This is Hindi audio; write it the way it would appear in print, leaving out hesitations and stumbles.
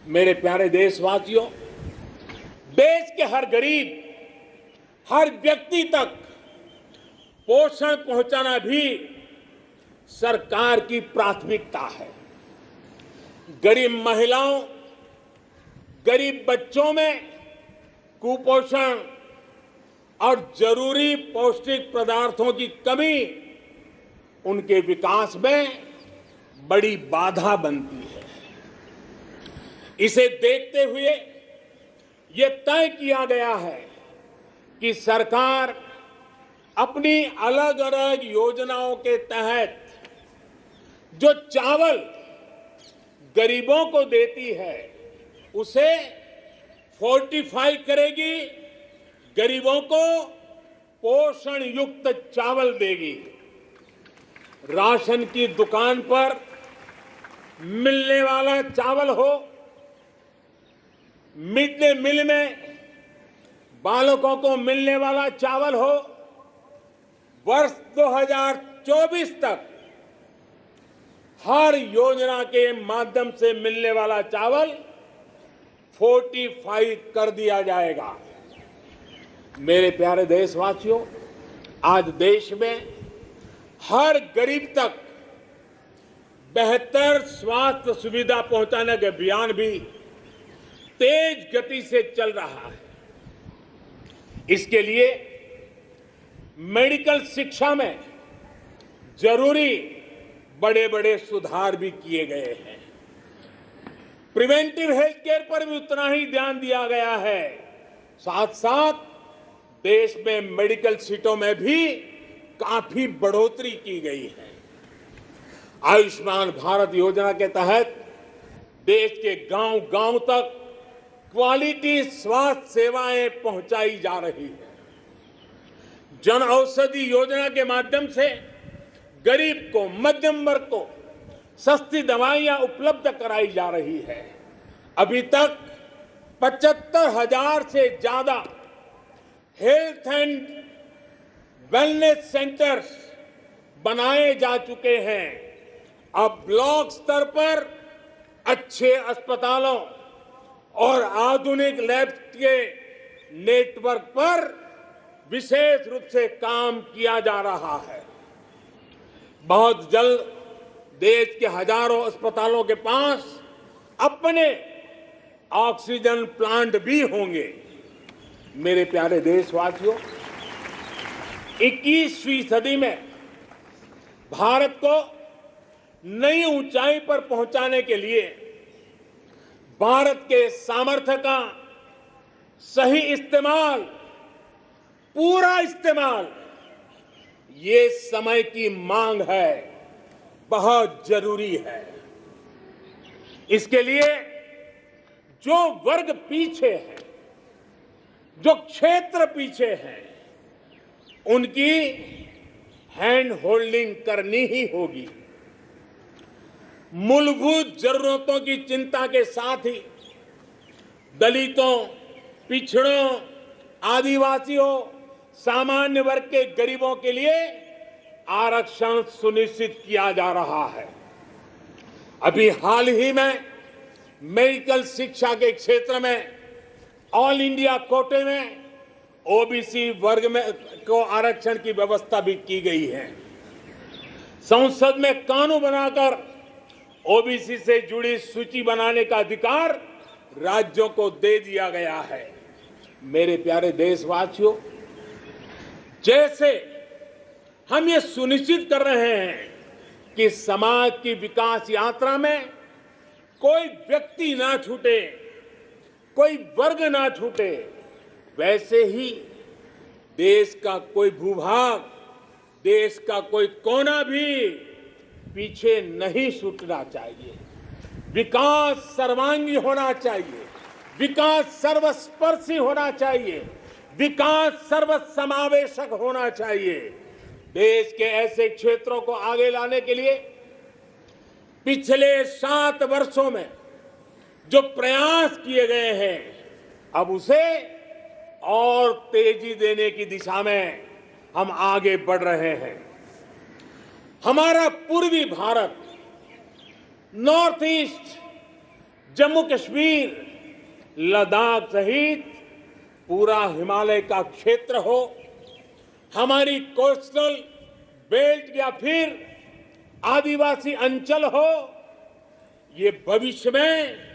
मेरे प्यारे देशवासियों, देश के हर गरीब, हर व्यक्ति तक पोषण पहुंचाना भी सरकार की प्राथमिकता है। गरीब महिलाओं, गरीब बच्चों में कुपोषण और जरूरी पौष्टिक पदार्थों की कमी उनके विकास में बड़ी बाधा बनती है। इसे देखते हुए ये तय किया गया है कि सरकार अपनी अलग अलग योजनाओं के तहत जो चावल गरीबों को देती है उसे फोर्टिफाई करेगी, गरीबों को पोषण युक्त चावल देगी। राशन की दुकान पर मिलने वाला चावल हो, मिड डे मील में बालकों को मिलने वाला चावल हो, वर्ष 2024 तक हर योजना के माध्यम से मिलने वाला चावल फोर्टिफाई कर दिया जाएगा। मेरे प्यारे देशवासियों, आज देश में हर गरीब तक बेहतर स्वास्थ्य सुविधा पहुंचाने का अभियान भी तेज गति से चल रहा है। इसके लिए मेडिकल शिक्षा में जरूरी बड़े बड़े सुधार भी किए गए हैं। प्रिवेंटिव हेल्थ केयर पर भी उतना ही ध्यान दिया गया है। साथ साथ देश में मेडिकल सीटों में भी काफी बढ़ोतरी की गई है। आयुष्मान भारत योजना के तहत देश के गांव-गांव तक क्वालिटी स्वास्थ्य सेवाएं पहुंचाई जा रही है। जन औषधि योजना के माध्यम से गरीब को, मध्यम वर्ग को सस्ती दवाइयां उपलब्ध कराई जा रही है। अभी तक 75,000 से ज्यादा हेल्थ एंड वेलनेस सेंटर्स बनाए जा चुके हैं। अब ब्लॉक स्तर पर अच्छे अस्पतालों और आधुनिक लैब के नेटवर्क पर विशेष रूप से काम किया जा रहा है। बहुत जल्द देश के हजारों अस्पतालों के पास अपने ऑक्सीजन प्लांट भी होंगे। मेरे प्यारे देशवासियों, 21वीं सदी में भारत को नई ऊंचाई पर पहुंचाने के लिए भारत के सामर्थ्य का सही इस्तेमाल, पूरा इस्तेमाल, ये समय की मांग है, बहुत जरूरी है। इसके लिए जो वर्ग पीछे है, जो क्षेत्र पीछे है, उनकी हैंड होल्डिंग करनी ही होगी। मूलभूत जरूरतों की चिंता के साथ ही दलितों, पिछड़ों, आदिवासियों, सामान्य वर्ग के गरीबों के लिए आरक्षण सुनिश्चित किया जा रहा है। अभी हाल ही में मेडिकल शिक्षा के क्षेत्र में ऑल इंडिया कोटे में ओबीसी वर्ग में को आरक्षण की व्यवस्था भी की गई है। संसद में कानून बनाकर ओबीसी से जुड़ी सूची बनाने का अधिकार राज्यों को दे दिया गया है। मेरे प्यारे देशवासियों, जैसे हम ये सुनिश्चित कर रहे हैं कि समाज की विकास यात्रा में कोई व्यक्ति ना छूटे, कोई वर्ग ना छूटे, वैसे ही देश का कोई भूभाग, देश का कोई कोना भी पीछे नहीं छूटना चाहिए। विकास सर्वांगी होना चाहिए, विकास सर्वस्पर्शी होना चाहिए, विकास सर्वसमावेशक होना चाहिए। देश के ऐसे क्षेत्रों को आगे लाने के लिए पिछले 7 वर्षों में जो प्रयास किए गए हैं, अब उसे और तेजी देने की दिशा में हम आगे बढ़ रहे हैं। हमारा पूर्वी भारत, नॉर्थ ईस्ट जम्मू कश्मीर, लद्दाख सहित पूरा हिमालय का क्षेत्र हो, हमारी कोस्टल बेल्ट या फिर आदिवासी अंचल हो, ये भविष्य में